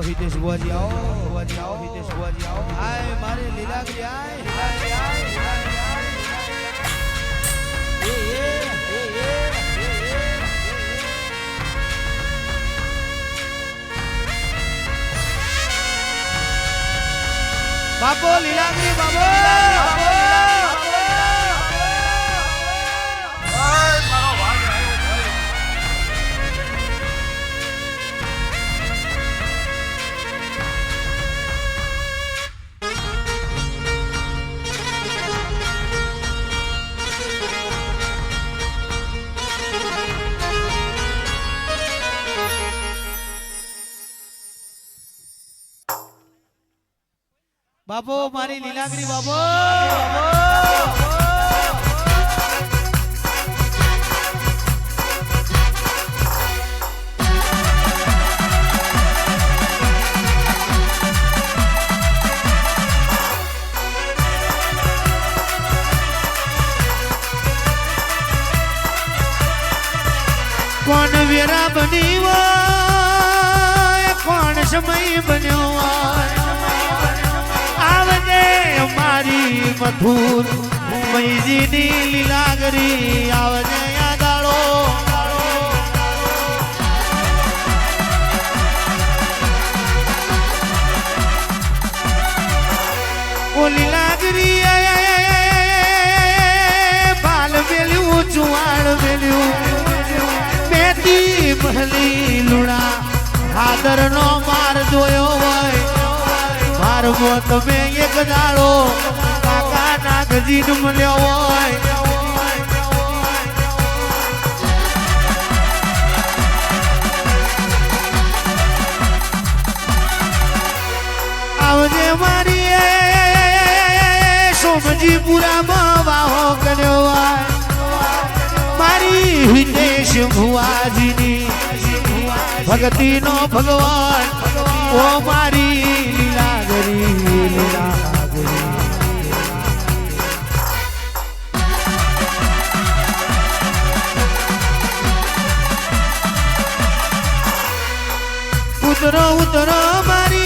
हितेश बुआजी आओ हितेश बुआजी आओ आए मारे लीलागिरी आए बापो लीलागिरी बाबो बाबो मारी लीलागिरी बाबो कौन वीरा बनी वो कौन समय बन्यो मारी मधुर मुंबई नी लीलागरी आवजे यादाड़ो ओ लीलागरी बाल मेल्यू चुवाड़ मेल्यू मेती महली लुड़ा हादर नो मार जोयो होय मार मोत में एक दाड़ो काका नागजी न मल्यो होय आवजे मारी सोमजी पूरा मावाहो कर्यो मारी हितेश भुआजी नी भगती नो भगवान ओ मारी लीलागरी उतरो उतरो मारी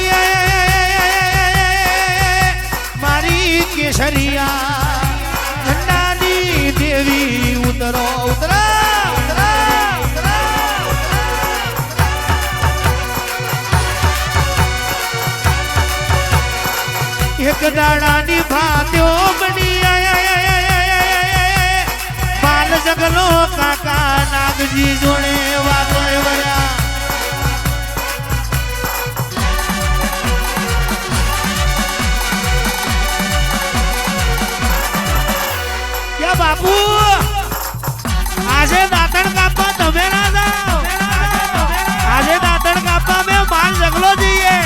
मारी केसरिया झंडानी देवी उतरो उतरो एक दाड़ा निभात्यो बनी बाल जगलो काका नागजी जोड़े वातो वया क्या बापू आजे दातण कापा तमे ना जाओ आजे दातण कापा में बाल जगलो जइए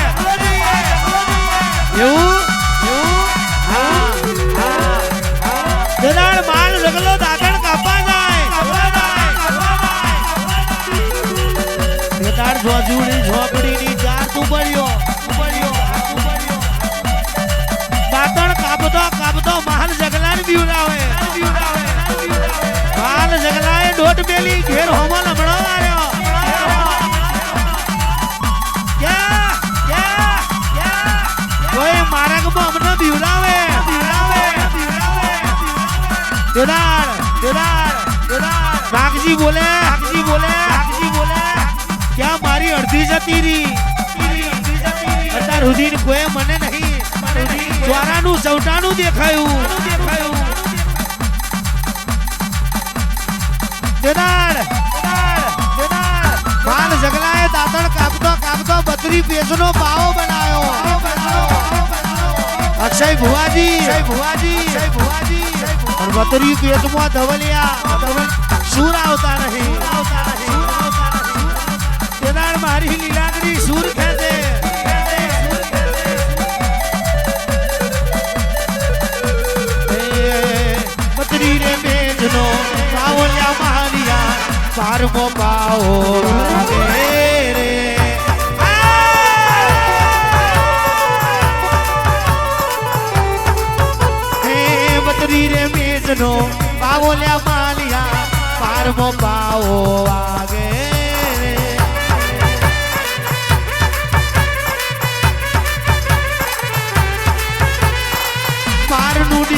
जनाड़ माल जगलो दातण कापा जाए जनाड़ झोजूड़ी झोपड़ी नी चार तू बढ़ियो दातण कापतो माल जगलान बीवडावे माल जगलाए डोट मेली घेर होमो लमणो आर्यो क्या कोई मारक में हमने बीवडावे नागजी बोले क्या मारी अर्धी जती री अतार हुदीन कोई मने नहीं द्वारानु चौटानु देखायु माल जगलाए दातण कापतो बतरी पेसनो पाओ बनायो अक्षय भुआजी और बतरी पेटमा धवलिया सूर आवता नहीं केदार मारी लीलागरी सूर खेदे बतरी रे मेजनो पावलिया मारिया पार मो पाओ रे बतरी रे मेजनो पावलिया मालिया पार मो पाओ आगे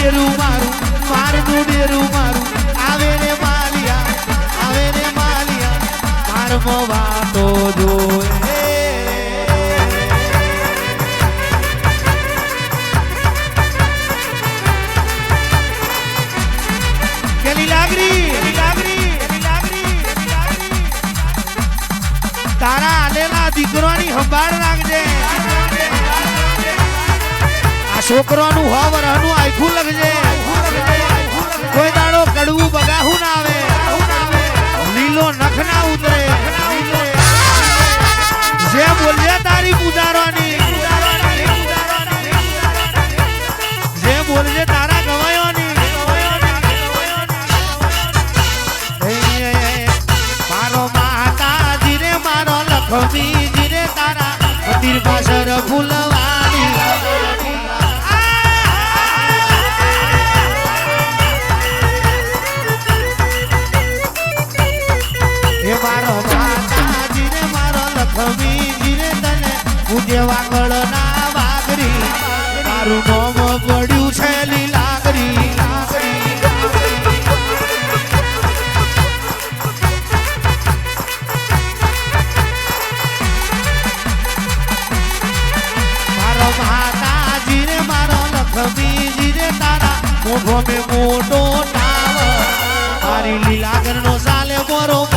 ડેરું મારનું ડેરું મારું આવે રે માલિયા મારમો વાતો જોએ કેલી લાગરી તારા આલેલા દીકરોની સંભાળ રાખજે આ છોકરોનું હવરનું આખું લગજે કોઈ દાડો કડવું બગાહું ના આવે લીલો નખ ના ઉતરે જે બોલજે તારી પૂજારોની જે બોલજે તારા ગવાયોની મારો માતાજી રે મારો લખમીજી રે તારા મંદિર પાછળ ફૂલવાડી મારો માતાજી રે મારો લખમીજી રે તને પૂજે વાગળ ના વાગરી મારું નામ પડ્યું છે લીલાગરી મારો માતાજી રે મારો લખમીજી રે તારા મોઢો મે મોટો તાવ મારી લીલાગર નો ચાલે મોરો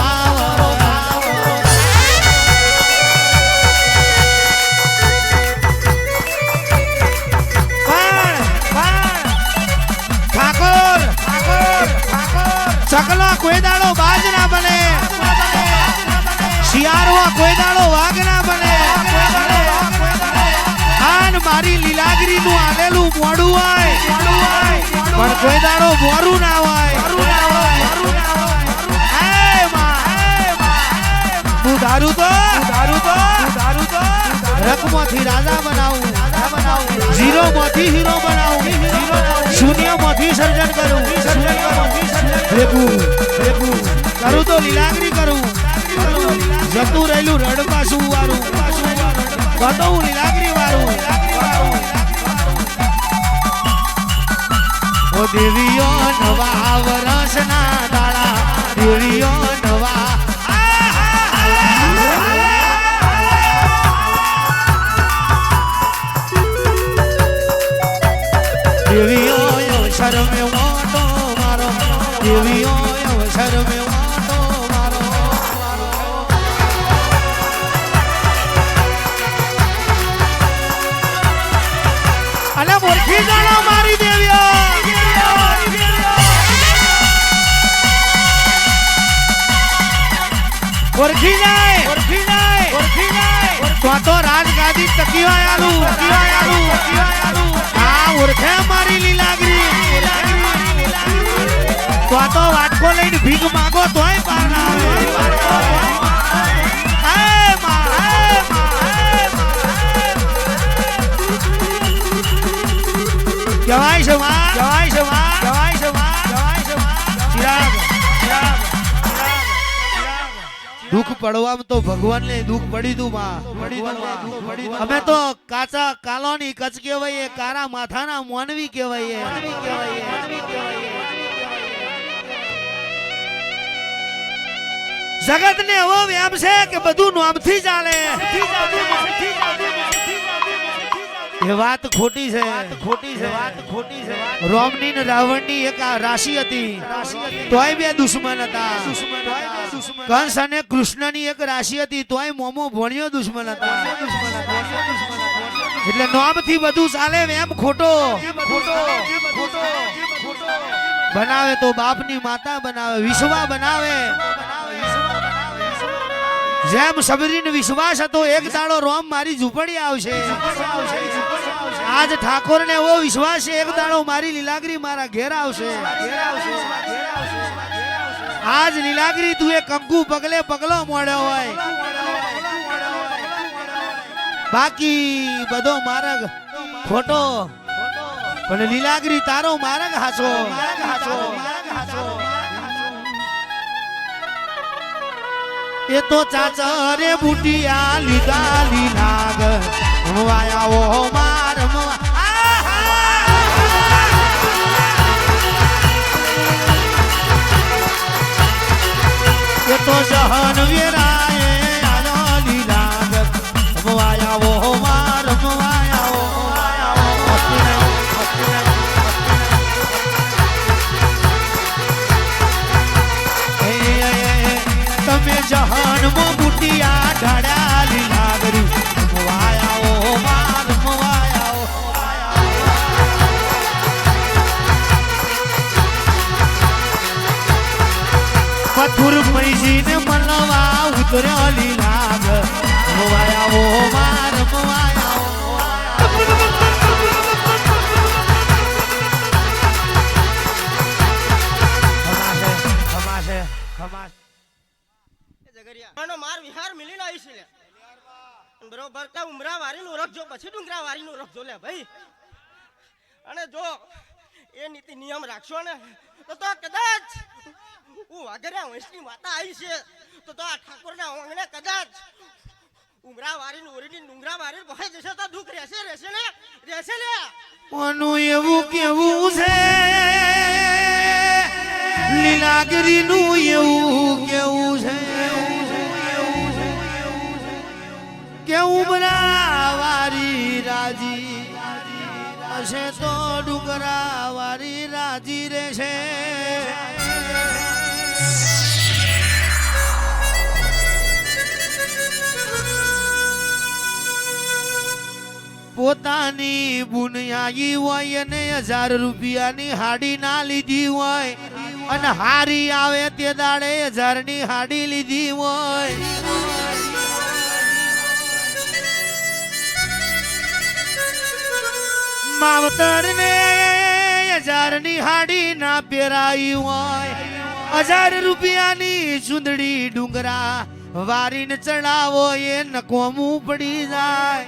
ચકલા કોઈ દાડો બાજ ના બને શિયાળમાં કોઈ દાડો વાઘ ના બને આન મારી લીલાગરી નું આલેલું મોડું હોય પણ કોઈ દાડો મોરું ના હોય હું દારૂ તો રકમાંથી રાજા બનાવું ઝીરો માંથી હીરો બનાવું શૂન્ય માંથી સર્જન કરું કરું તો લીલાગરી કરું જતું રહેલું રડપાસું વાળું તો હું લીલાગરી વાળું ઓ દેવીઓ નવા વરસના દાડા દેવીઓ નવા દેવીઓ અવસર મેં વાટો મારો દેવીઓ અવસર મેં વાટો મારો અને મૂર્ખી જાણો મારી દેવીઓ ઓળખી જાય તો રાજગાદી તકીવાયાલું ઓળખે મારી લીલાગરી તો વાટકો લઈને ભીખ માંગો તોય પાર ના આવે જવાય છે દુઃખ પડવામાં તો ભગવાન ને દુઃખ પડી દઉં અમે તો કાચા કાલોની કચ કહેવાય કારા માથાના મોનવી કહેવાય જગત ને એવો વ્યામ છે કે બધું નામથી ચાલે એ વાત ખોટી છે રોમની ને રાવણની એક રાશિ હતી તોય બે દુશ્મન હતા કંસ અને કૃષ્ણની એક રાશિ હતી તોય મોમો ભણ્યો દુશ્મન હતા એટલે નામથી બધું ચાલે એમ ખોટો બનાવે તો બાપની માતા બનાવે વિશ્વા બનાવે જેમ સબરીને વિશ્વાસ હતો એક દાડો રોમ મારી ઝૂંપડી આવશે આજ ઠાકોર ને એવો વિશ્વાસ છે એક દાડો મારી લીલાગરી મારા ઘેર આવશે આજ લીલાગરી તું એ કંકુ પગલે પગલો મોડ્યો હોય બાકી બધો માર્ગ ખોટો પણ લીલાગરી તારો માર્ગ હાચો એ તો ચાચરે બુટિયા લીધા લીલાગ વાયા ઓ માર આવો માં રમવા આવો તમે જહાનમાં બુટિયા ઢાળ્યા લીલાગરી રમવા આવો માં રમવા આવો મથુર પૈસીને મળવા ઉતર્યો લીલાગ રમવા આવો માં રમવા આવો ખમાશે ખમાશે માર વિહાર મિલીને આવી છે બરોબર કા ઉમરા વારીનું રખજો પછી ડુંગરા વારીનું રખજો લે ભાઈ અને જો એ નીતિ નિયમ રાખશો ને તો કદાચ હું વાઘરિયા વંશની માતા આવી છે તો આ ઠાકોરના આંગણે કદાચ ઉમરા વારીનું ઓરીની ડુંગરા વારી બહાઈ જશે તો દુઃખ રહેશે ને રહેશે લે કોનું એવું કેવું છે લીલાગરીનું એવું કેવું છે કે ઉમરા વારી રાજી હશે તો ડુંગરા વારી રાજી રહેશે પોતાની બુનિયાઈ હોય અને 1000 રૂપિયાની હાડી ના લીધી હોય અને હારી આવે તે દાડે 1000 ની હાડી લીધી હોય માવતર ને 1000 ની હાડી ના પહેરાઈ હોય 1000 રૂપિયાની ચુંદડી ડુંગરા વારીને ચડાવો એ નકોમું પડી જાય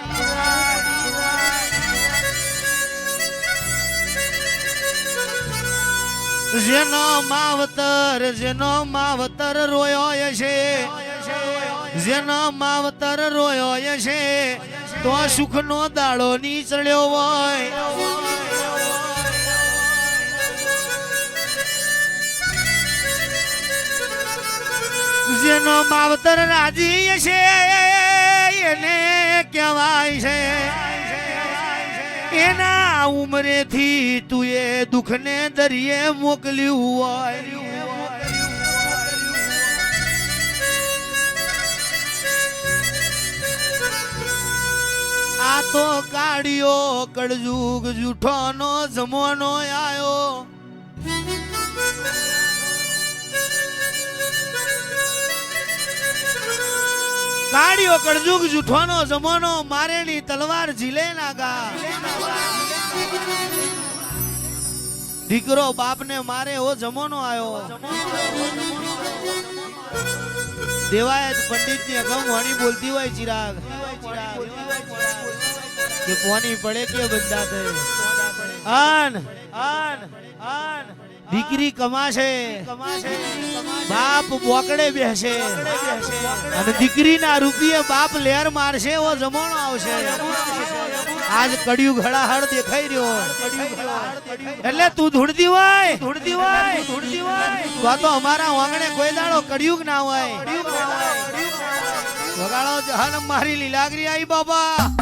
જેનો માવતર રોયો છે જેનો માવતર રોયો છે તો સુખનો દાડો ની ચડ્યો હોય જેનો માવતર રાજી છે એને કહેવાય છે એના ઉમરેથી તું એ દુઃખને દરિયે મોકલ્યું હોય આ તો કાઢ્યો કળજુગ જૂઠોનો જમવાનો આયો કાઢ્યો કળજુગ જૂઠવાનો જમાનો મારેલી તલવાર ઝીલે નાગા દીકરો બાપને મારે એવો જમાનો આવ્યો દેવાયત પંડિત ની અગમ વાણી બોલતી હોય ચિરાગ કે પોની પડે કે બંધા થાય આન આન આન દીકરી કમાશે બાપ બોકડે બેસે અને દીકરીના રૂપિયે બાપ લેર મારશે એવો જમાનો આવશે આજ કડિયુગ હળાહળ દેખાઈ રહ્યો એટલે તું ધૂળતી હોય તો તો અમારા વાંગણે કોઈ દાડો કડિયુગ ના હોય વગાડો જહાન મારી લીલાગરી આવી બાબા